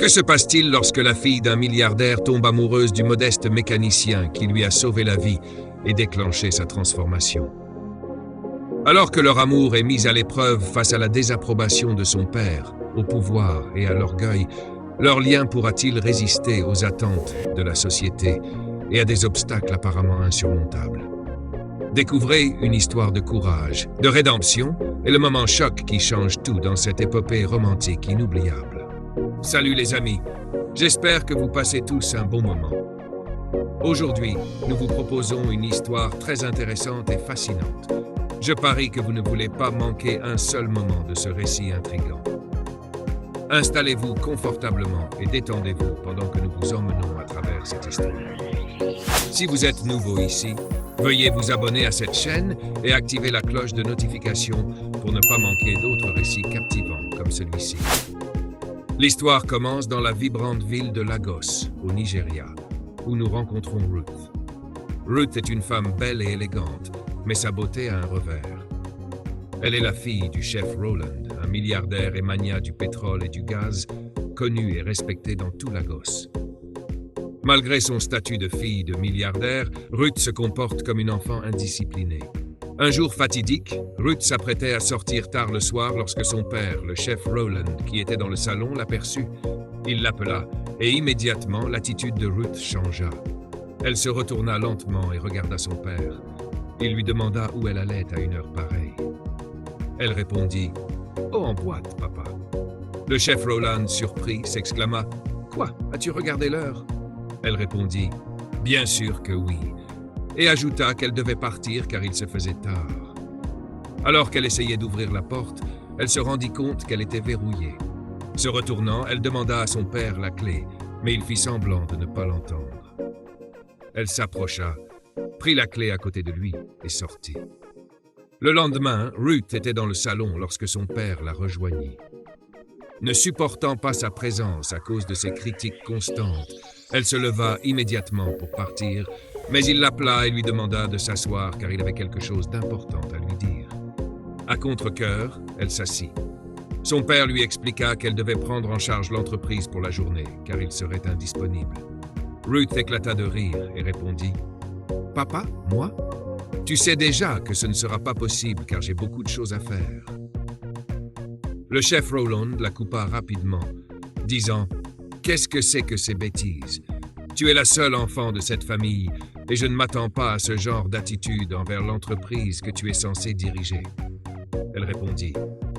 Que se passe-t-il lorsque la fille d'un milliardaire tombe amoureuse du modeste mécanicien qui lui a sauvé la vie et déclenché sa transformation? Alors que leur amour est mis à l'épreuve face à la désapprobation de son père, au pouvoir et à l'orgueil, leur lien pourra-t-il résister aux attentes de la société et à des obstacles apparemment insurmontables? Découvrez une histoire de courage, de rédemption et le moment choc qui change tout dans cette épopée romantique inoubliable. Salut les amis, j'espère que vous passez tous un bon moment. Aujourd'hui, nous vous proposons une histoire très intéressante et fascinante. Je parie que vous ne voulez pas manquer un seul moment de ce récit intrigant. Installez-vous confortablement et détendez-vous pendant que nous vous emmenons à travers cette histoire. Si vous êtes nouveau ici, veuillez vous abonner à cette chaîne et activer la cloche de notification pour ne pas manquer d'autres récits captivants comme celui-ci. L'histoire commence dans la vibrante ville de Lagos, au Nigeria, où nous rencontrons Ruth. Ruth est une femme belle et élégante, mais sa beauté a un revers. Elle est la fille du chef Roland, un milliardaire et magnat du pétrole et du gaz, connu et respecté dans tout Lagos. Malgré son statut de fille de milliardaire, Ruth se comporte comme une enfant indisciplinée. Un jour fatidique, Ruth s'apprêtait à sortir tard le soir lorsque son père, le chef Roland, qui était dans le salon, l'aperçut. Il l'appela, et immédiatement l'attitude de Ruth changea. Elle se retourna lentement et regarda son père. Il lui demanda où elle allait à une heure pareille. Elle répondit « Oh, en boîte, papa ». Le chef Roland, surpris, s'exclama « Quoi, as-tu regardé l'heure » Elle répondit « Bien sûr que oui » et ajouta qu'elle devait partir car il se faisait tard. Alors qu'elle essayait d'ouvrir la porte, elle se rendit compte qu'elle était verrouillée. Se retournant, elle demanda à son père la clé, mais il fit semblant de ne pas l'entendre. Elle s'approcha, prit la clé à côté de lui et sortit. Le lendemain, Ruth était dans le salon lorsque son père la rejoignit. Ne supportant pas sa présence à cause de ses critiques constantes, elle se leva immédiatement pour partir, mais il l'appela et lui demanda de s'asseoir car il avait quelque chose d'important à lui dire. À contre-cœur, elle s'assit. Son père lui expliqua qu'elle devait prendre en charge l'entreprise pour la journée car il serait indisponible. Ruth éclata de rire et répondit « Papa, moi ? Tu sais déjà que ce ne sera pas possible car j'ai beaucoup de choses à faire. » Le chef Roland la coupa rapidement, disant « Qu'est-ce que c'est que ces bêtises ? Tu es la seule enfant de cette famille et je ne m'attends pas à ce genre d'attitude envers l'entreprise que tu es censé diriger. » Elle répondit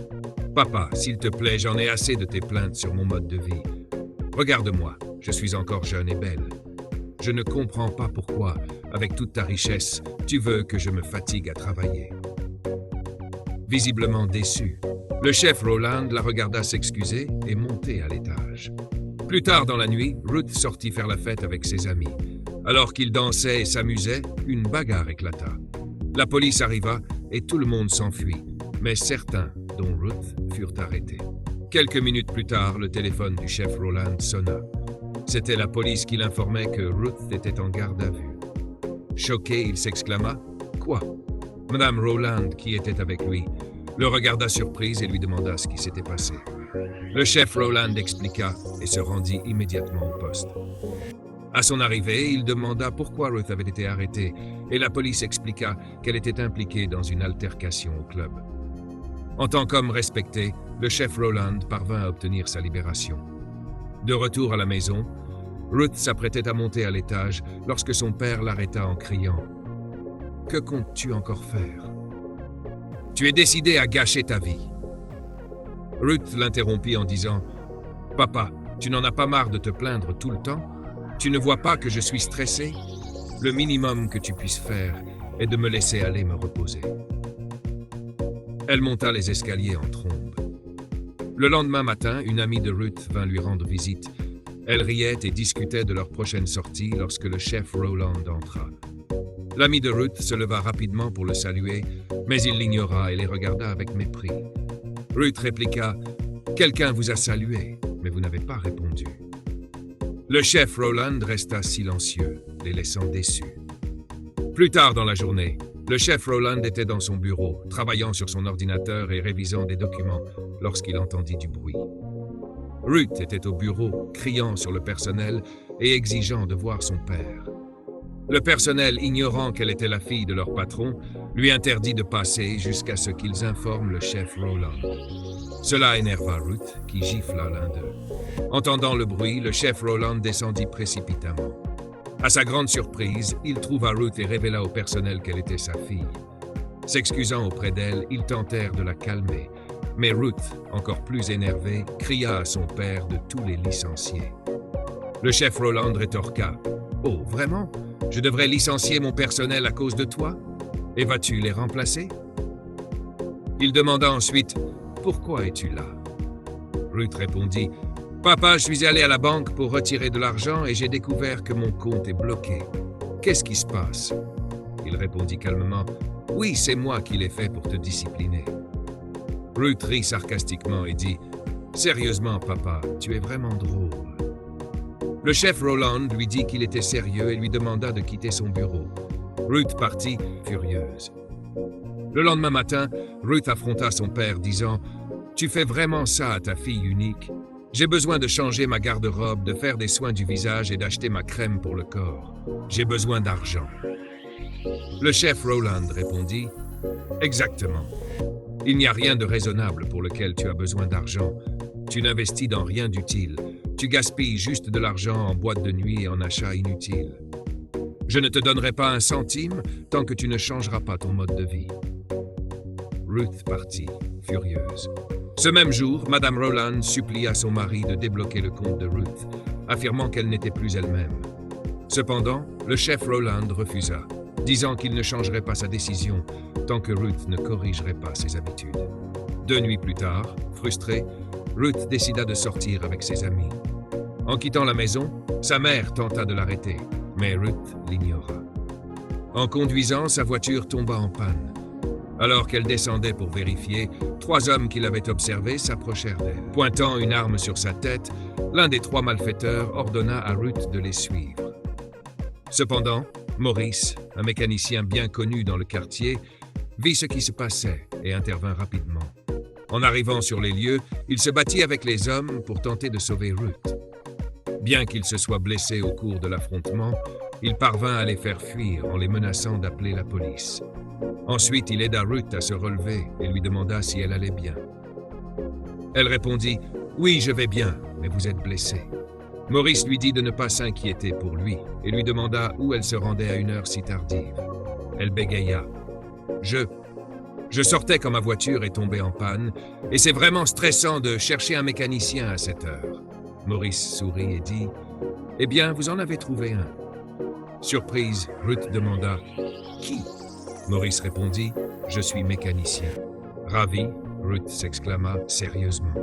« Papa, s'il te plaît, j'en ai assez de tes plaintes sur mon mode de vie. Regarde-moi, je suis encore jeune et belle. Je ne comprends pas pourquoi, avec toute ta richesse, tu veux que je me fatigue à travailler. » Visiblement déçu, le chef Roland la regarda s'excuser et monter à l'étage. Plus tard dans la nuit, Ruth sortit faire la fête avec ses amis. Alors qu'ils dansaient et s'amusaient, une bagarre éclata. La police arriva et tout le monde s'enfuit, mais certains, dont Ruth, furent arrêtés. Quelques minutes plus tard, le téléphone du chef Roland sonna. C'était la police qui l'informait que Ruth était en garde à vue. Choqué, il s'exclama « Quoi ?» Madame Roland, qui était avec lui, le regarda surprise et lui demanda ce qui s'était passé. Le chef Roland expliqua et se rendit immédiatement au poste. À son arrivée, il demanda pourquoi Ruth avait été arrêtée et la police expliqua qu'elle était impliquée dans une altercation au club. En tant qu'homme respecté, le chef Roland parvint à obtenir sa libération. De retour à la maison, Ruth s'apprêtait à monter à l'étage lorsque son père l'arrêta en criant « Que comptes-tu encore faire ? Tu es décidé à gâcher ta vie. » Ruth l'interrompit en disant « Papa, tu n'en as pas marre de te plaindre tout le temps ? Tu ne vois pas que je suis stressé ? Le minimum que tu puisses faire est de me laisser aller me reposer. » Elle monta les escaliers en trombe. Le lendemain matin, une amie de Ruth vint lui rendre visite. Elle riait et discutait de leur prochaine sortie lorsque le chef Roland entra. L'ami de Ruth se leva rapidement pour le saluer, mais il l'ignora et les regarda avec mépris. Ruth répliqua « Quelqu'un vous a salué, mais vous n'avez pas répondu. » Le chef Roland resta silencieux, les laissant déçus. Plus tard dans la journée, le chef Roland était dans son bureau, travaillant sur son ordinateur et révisant des documents lorsqu'il entendit du bruit. Ruth était au bureau, criant sur le personnel et exigeant de voir son père. Le personnel, ignorant qu'elle était la fille de leur patron, lui interdit de passer jusqu'à ce qu'ils informent le chef Rowland. Cela énerva Ruth, qui gifla l'un d'eux. Entendant le bruit, le chef Rowland descendit précipitamment. À sa grande surprise, il trouva Ruth et révéla au personnel qu'elle était sa fille. S'excusant auprès d'elle, ils tentèrent de la calmer, mais Ruth, encore plus énervée, cria à son père de tous les licencier. Le chef Rowland rétorqua « Oh, vraiment? Je devrais licencier mon personnel à cause de toi? Et vas-tu les remplacer ?» Il demanda ensuite « Pourquoi es-tu là ?» Ruth répondit « Papa, je suis allé à la banque pour retirer de l'argent et j'ai découvert que mon compte est bloqué. Qu'est-ce qui se passe ?» Il répondit calmement « Oui, c'est moi qui l'ai fait pour te discipliner. » Ruth rit sarcastiquement et dit « Sérieusement, papa, tu es vraiment drôle. » Le chef Rowland lui dit qu'il était sérieux et lui demanda de quitter son bureau. Ruth partit, furieuse. Le lendemain matin, Ruth affronta son père, disant « Tu fais vraiment ça à ta fille unique? J'ai besoin de changer ma garde-robe, de faire des soins du visage et d'acheter ma crème pour le corps. J'ai besoin d'argent. » Le chef Rowland répondit « Exactement. Il n'y a rien de raisonnable pour lequel tu as besoin d'argent. Tu n'investis dans rien d'utile. Tu gaspilles juste de l'argent en boîte de nuit et en achats inutiles. Je ne te donnerai pas un centime tant que tu ne changeras pas ton mode de vie. » Ruth partit, furieuse. Ce même jour, Madame Rowland supplia son mari de débloquer le compte de Ruth, affirmant qu'elle n'était plus elle-même. Cependant, le chef Rowland refusa, disant qu'il ne changerait pas sa décision tant que Ruth ne corrigerait pas ses habitudes. 2 nuits plus tard, frustrée, Ruth décida de sortir avec ses amis. En quittant la maison, sa mère tenta de l'arrêter, mais Ruth l'ignora. En conduisant, sa voiture tomba en panne. Alors qu'elle descendait pour vérifier, 3 hommes qui l'avaient observée s'approchèrent d'elle. Pointant une arme sur sa tête, l'un des 3 malfaiteurs ordonna à Ruth de les suivre. Cependant, Maurice, un mécanicien bien connu dans le quartier, vit ce qui se passait et intervint rapidement. En arrivant sur les lieux, il se battit avec les hommes pour tenter de sauver Ruth. Bien qu'il se soit blessé au cours de l'affrontement, il parvint à les faire fuir en les menaçant d'appeler la police. Ensuite, il aida Ruth à se relever et lui demanda si elle allait bien. Elle répondit « Oui, je vais bien, mais vous êtes blessée. » Maurice lui dit de ne pas s'inquiéter pour lui et lui demanda où elle se rendait à une heure si tardive. Elle bégaya « Je sortais quand ma voiture est tombée en panne et c'est vraiment stressant de chercher un mécanicien à cette heure. » Maurice sourit et dit « Eh bien, vous en avez trouvé un. » Surprise, Ruth demanda « Qui ?» Maurice répondit « Je suis mécanicien. » Ravi, Ruth s'exclama sérieusement.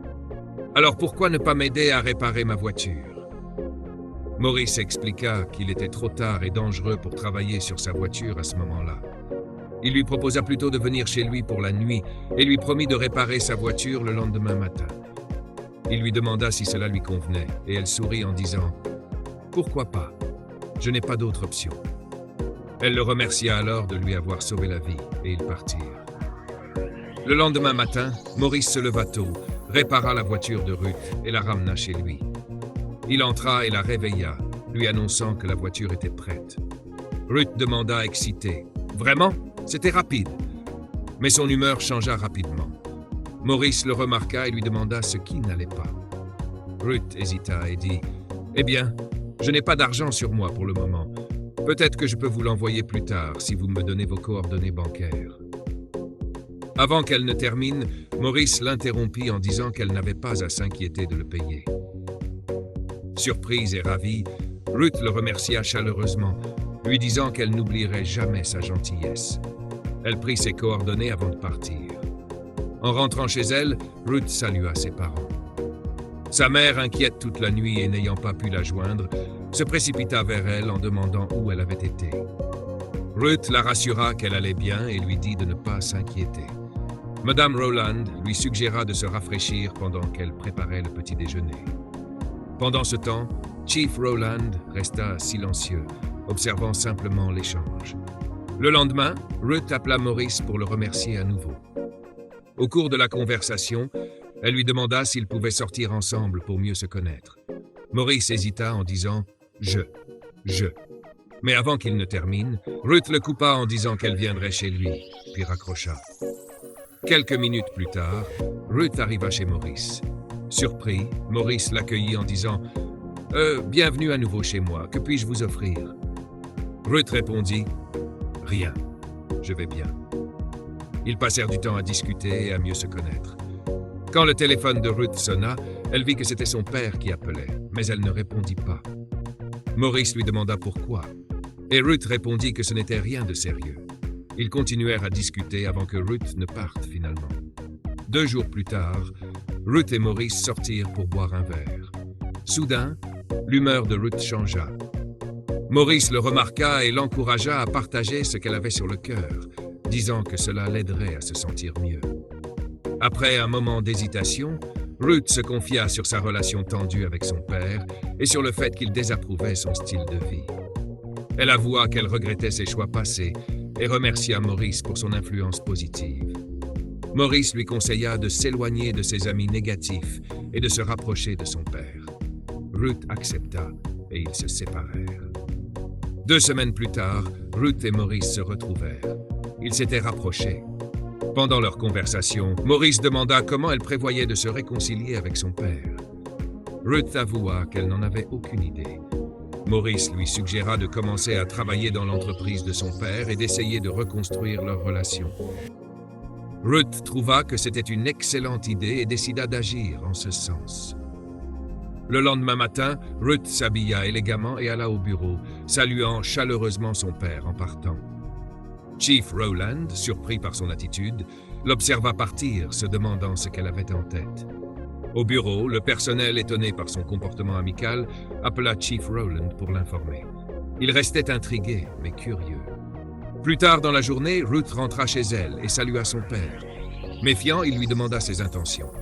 « Alors pourquoi ne pas m'aider à réparer ma voiture ?» Maurice expliqua qu'il était trop tard et dangereux pour travailler sur sa voiture à ce moment-là. Il lui proposa plutôt de venir chez lui pour la nuit et lui promit de réparer sa voiture le lendemain matin. Il lui demanda si cela lui convenait et elle sourit en disant « Pourquoi pas? Je n'ai pas d'autre option. » Elle le remercia alors de lui avoir sauvé la vie et ils partirent. Le lendemain matin, Maurice se leva tôt, répara la voiture de Ruth et la ramena chez lui. Il entra et la réveilla, lui annonçant que la voiture était prête. Ruth demanda excitée « Vraiment? C'était rapide. » Mais son humeur changea rapidement. Maurice le remarqua et lui demanda ce qui n'allait pas. Ruth hésita et dit « Eh bien, je n'ai pas d'argent sur moi pour le moment. Peut-être que je peux vous l'envoyer plus tard si vous me donnez vos coordonnées bancaires. » Avant qu'elle ne termine, Maurice l'interrompit en disant qu'elle n'avait pas à s'inquiéter de le payer. Surprise et ravie, Ruth le remercia chaleureusement, lui disant qu'elle n'oublierait jamais sa gentillesse. Elle prit ses coordonnées avant de partir. En rentrant chez elle, Ruth salua ses parents. Sa mère, inquiète toute la nuit et n'ayant pas pu la joindre, se précipita vers elle en demandant où elle avait été. Ruth la rassura qu'elle allait bien et lui dit de ne pas s'inquiéter. Madame Rowland lui suggéra de se rafraîchir pendant qu'elle préparait le petit déjeuner. Pendant ce temps, Chief Rowland resta silencieux, observant simplement l'échange. Le lendemain, Ruth appela Maurice pour le remercier à nouveau. Au cours de la conversation, Elle lui demanda s'ils pouvaient sortir ensemble pour mieux se connaître. Maurice hésita en disant « je ». Mais avant qu'il ne termine, Ruth le coupa en disant qu'elle viendrait chez lui, puis raccrocha. Quelques minutes plus tard, Ruth arriva chez Maurice. Surpris, Maurice l'accueillit en disant « Bienvenue à nouveau chez moi, que puis-je vous offrir ?» Ruth répondit « Rien, je vais bien. » Ils passèrent du temps à discuter et à mieux se connaître. Quand le téléphone de Ruth sonna, elle vit que c'était son père qui appelait, mais elle ne répondit pas. Maurice lui demanda pourquoi, et Ruth répondit que ce n'était rien de sérieux. Ils continuèrent à discuter avant que Ruth ne parte finalement. 2 jours plus tard, Ruth et Maurice sortirent pour boire un verre. Soudain, l'humeur de Ruth changea. Maurice le remarqua et l'encouragea à partager ce qu'elle avait sur le cœur, disant que cela l'aiderait à se sentir mieux. Après un moment d'hésitation, Ruth se confia sur sa relation tendue avec son père et sur le fait qu'il désapprouvait son style de vie. Elle avoua qu'elle regrettait ses choix passés et remercia Maurice pour son influence positive. Maurice lui conseilla de s'éloigner de ses amis négatifs et de se rapprocher de son père. Ruth accepta et ils se séparèrent. 2 semaines plus tard, Ruth et Maurice se retrouvèrent. Ils s'étaient rapprochés. Pendant leur conversation, Maurice demanda comment elle prévoyait de se réconcilier avec son père. Ruth avoua qu'elle n'en avait aucune idée. Maurice lui suggéra de commencer à travailler dans l'entreprise de son père et d'essayer de reconstruire leur relation. Ruth trouva que c'était une excellente idée et décida d'agir en ce sens. Le lendemain matin, Ruth s'habilla élégamment et alla au bureau, saluant chaleureusement son père en partant. Chief Rowland, surpris par son attitude, l'observa partir, se demandant ce qu'elle avait en tête. Au bureau, le personnel, étonné par son comportement amical, appela Chief Rowland pour l'informer. Il restait intrigué, mais curieux. Plus tard dans la journée, Ruth rentra chez elle et salua son père. Méfiant, il lui demanda ses intentions.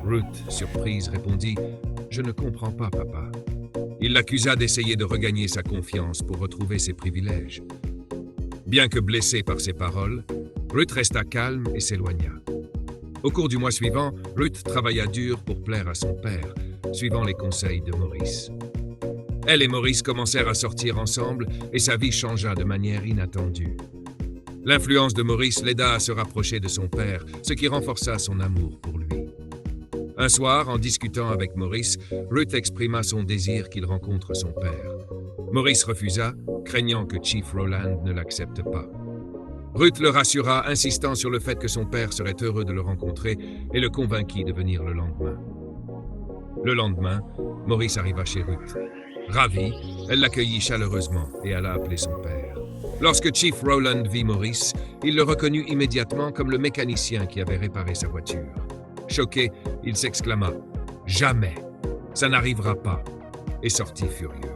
Ruth, surprise, répondit « Je ne comprends pas, papa. » Il l'accusa d'essayer de regagner sa confiance pour retrouver ses privilèges. Bien que blessée par ses paroles, Ruth resta calme et s'éloigna. Au cours du mois suivant, Ruth travailla dur pour plaire à son père, suivant les conseils de Maurice. Elle et Maurice commencèrent à sortir ensemble et sa vie changea de manière inattendue. L'influence de Maurice l'aida à se rapprocher de son père, ce qui renforça son amour pour lui. Un soir, en discutant avec Maurice, Ruth exprima son désir qu'il rencontre son père. Maurice refusa, craignant que Chief Rowland ne l'accepte pas. Ruth le rassura, insistant sur le fait que son père serait heureux de le rencontrer et le convainquit de venir le lendemain. Le lendemain, Maurice arriva chez Ruth. Ravie, elle l'accueillit chaleureusement et alla appeler son père. Lorsque Chief Rowland vit Maurice, il le reconnut immédiatement comme le mécanicien qui avait réparé sa voiture. Choqué, il s'exclama « Jamais! Ça n'arrivera pas !» et sortit furieux.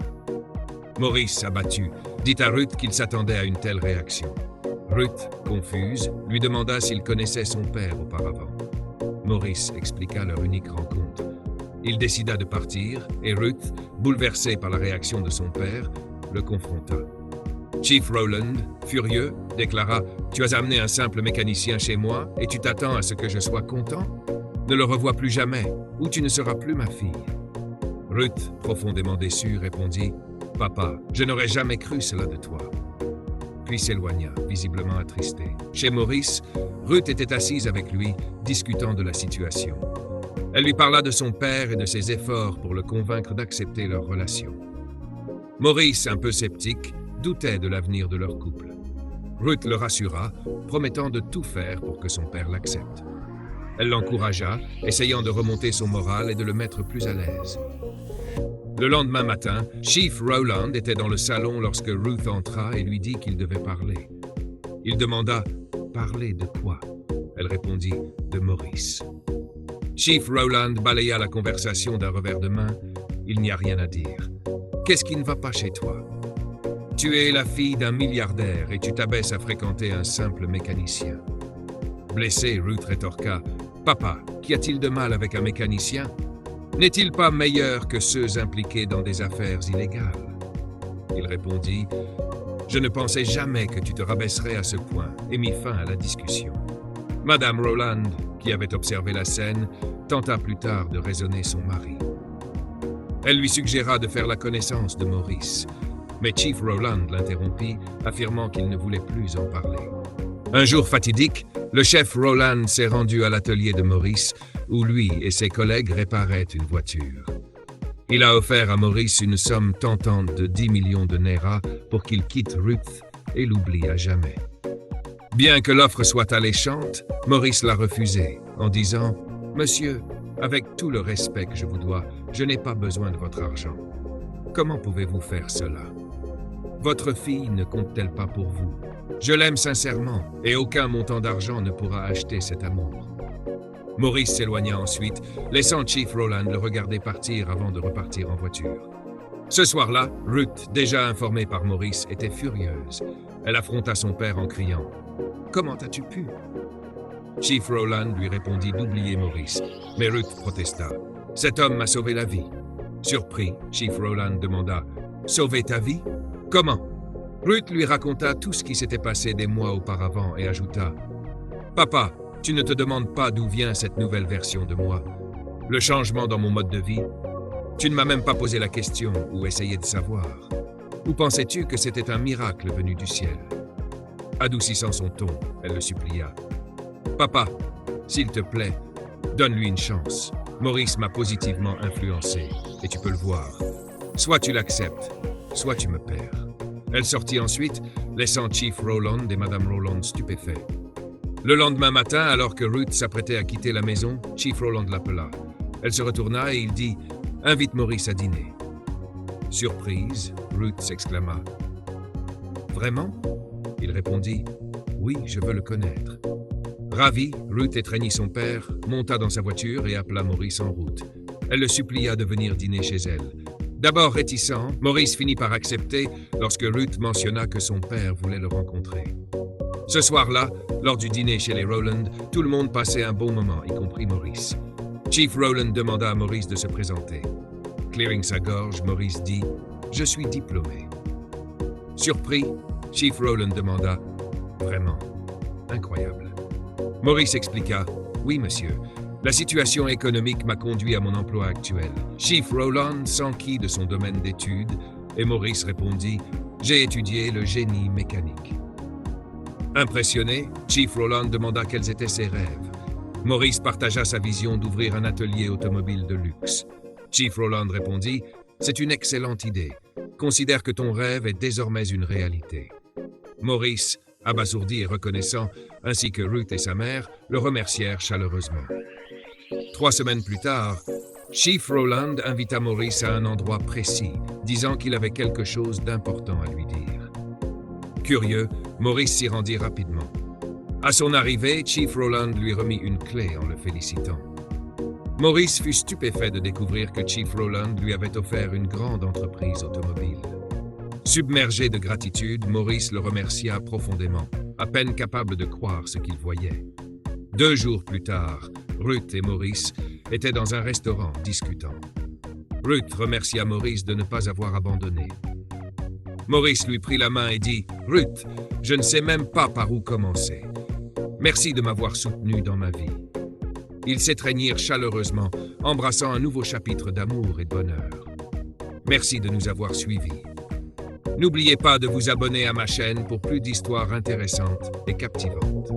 Maurice, abattu, dit à Ruth qu'il s'attendait à une telle réaction. Ruth, confuse, lui demanda s'il connaissait son père auparavant. Maurice expliqua leur unique rencontre. Il décida de partir et Ruth, bouleversée par la réaction de son père, le confronta. Chief Rowland, furieux, déclara « Tu as amené un simple mécanicien chez moi et tu t'attends à ce que je sois content? Ne le revois plus jamais, ou tu ne seras plus ma fille. » Ruth, profondément déçue, répondit « Papa, je n'aurais jamais cru cela de toi. » Puis s'éloigna, visiblement attristée. Chez Maurice, Ruth était assise avec lui, discutant de la situation. Elle lui parla de son père et de ses efforts pour le convaincre d'accepter leur relation. Maurice, un peu sceptique, doutait de l'avenir de leur couple. Ruth le rassura, promettant de tout faire pour que son père l'accepte. Elle l'encouragea, essayant de remonter son moral et de le mettre plus à l'aise. Le lendemain matin, Chief Rowland était dans le salon lorsque Ruth entra et lui dit qu'il devait parler. Il demanda « Parler de quoi ?» Elle répondit « De Maurice. » Chief Rowland balaya la conversation d'un revers de main. Il n'y a rien à dire. Qu'est-ce qui ne va pas chez toi? Tu es la fille d'un milliardaire et tu t'abaisses à fréquenter un simple mécanicien. Blessée, Ruth rétorqua « Papa, qu'y a-t-il de mal avec un mécanicien? N'est-il pas meilleur que ceux impliqués dans des affaires illégales? » Il répondit « Je ne pensais jamais que tu te rabaisserais à ce point » et mit fin à la discussion. « Madame Rowland, qui avait observé la scène, tenta plus tard de raisonner son mari. Elle lui suggéra de faire la connaissance de Maurice, mais Chief Rowland l'interrompit, affirmant qu'il ne voulait plus en parler. Un jour fatidique, le chef Rowland s'est rendu à l'atelier de Maurice, où lui et ses collègues réparaient une voiture. Il a offert à Maurice une somme tentante de 10 millions de Naira pour qu'il quitte Ruth et l'oublie à jamais. Bien que l'offre soit alléchante, Maurice l'a refusée en disant « Monsieur, avec tout le respect que je vous dois, je n'ai pas besoin de votre argent. Comment pouvez-vous faire cela? Votre fille ne compte-t-elle pas pour vous? Je l'aime sincèrement et aucun montant d'argent ne pourra acheter cet amour. » Maurice s'éloigna ensuite, laissant Chief Rowland le regarder partir avant de repartir en voiture. Ce soir-là, Ruth, déjà informée par Maurice, était furieuse. Elle affronta son père en criant « Comment as-tu pu ?» Chief Rowland lui répondit d'oublier Maurice, mais Ruth protesta. « Cet homme m'a sauvé la vie. » Surpris, Chief Rowland demanda « Sauver ta vie? Comment ?» Ruth lui raconta tout ce qui s'était passé des mois auparavant et ajouta « Papa, tu ne te demandes pas d'où vient cette nouvelle version de moi. Le changement dans mon mode de vie? Tu ne m'as même pas posé la question ou essayé de savoir. Ou pensais-tu que c'était un miracle venu du ciel? » Adoucissant son ton, elle le supplia. « Papa, s'il te plaît, donne-lui une chance. Maurice m'a positivement influencé, et tu peux le voir. Soit tu l'acceptes, soit tu me perds. » Elle sortit ensuite, laissant Chief Rowland et Madame Rowland stupéfaits. Le lendemain matin, alors que Ruth s'apprêtait à quitter la maison, Chief Rowland l'appela. Elle se retourna et il dit « Invite Maurice à dîner. » Surprise, Ruth s'exclama. « Vraiment ?» Il répondit « Oui, je veux le connaître. » Ravie, Ruth étreignit son père, monta dans sa voiture et appela Maurice en route. Elle le supplia de venir dîner chez elle. D'abord réticent, Maurice finit par accepter lorsque Ruth mentionna que son père voulait le rencontrer. Ce soir-là, lors du dîner chez les Rowland, tout le monde passait un bon moment, y compris Maurice. Chief Rowland demanda à Maurice de se présenter. Clearing sa gorge, Maurice dit « Je suis diplômé. » Surpris, Chief Rowland demanda « Vraiment? Incroyable. » Maurice expliqua « Oui, monsieur. La situation économique m'a conduit à mon emploi actuel. » Chief Rowland s'enquit de son domaine d'études et Maurice répondit « J'ai étudié le génie mécanique. » Impressionné, Chief Rowland demanda quels étaient ses rêves. Maurice partagea sa vision d'ouvrir un atelier automobile de luxe. Chief Rowland répondit « C'est une excellente idée. Considère que ton rêve est désormais une réalité. » Maurice, abasourdi et reconnaissant, ainsi que Ruth et sa mère, le remercièrent chaleureusement. 3 semaines plus tard, Chief Rowland invita Maurice à un endroit précis, disant qu'il avait quelque chose d'important à lui dire. Curieux, Maurice s'y rendit rapidement. À son arrivée, Chief Rowland lui remit une clé en le félicitant. Maurice fut stupéfait de découvrir que Chief Rowland lui avait offert une grande entreprise automobile. Submergé de gratitude, Maurice le remercia profondément, à peine capable de croire ce qu'il voyait. 2 jours plus tard, Ruth et Maurice étaient dans un restaurant discutant. Ruth remercia Maurice de ne pas avoir abandonné. Maurice lui prit la main et dit « Ruth, je ne sais même pas par où commencer. Merci de m'avoir soutenu dans ma vie. » Ils s'étreignirent chaleureusement, embrassant un nouveau chapitre d'amour et de bonheur. Merci de nous avoir suivis. N'oubliez pas de vous abonner à ma chaîne pour plus d'histoires intéressantes et captivantes.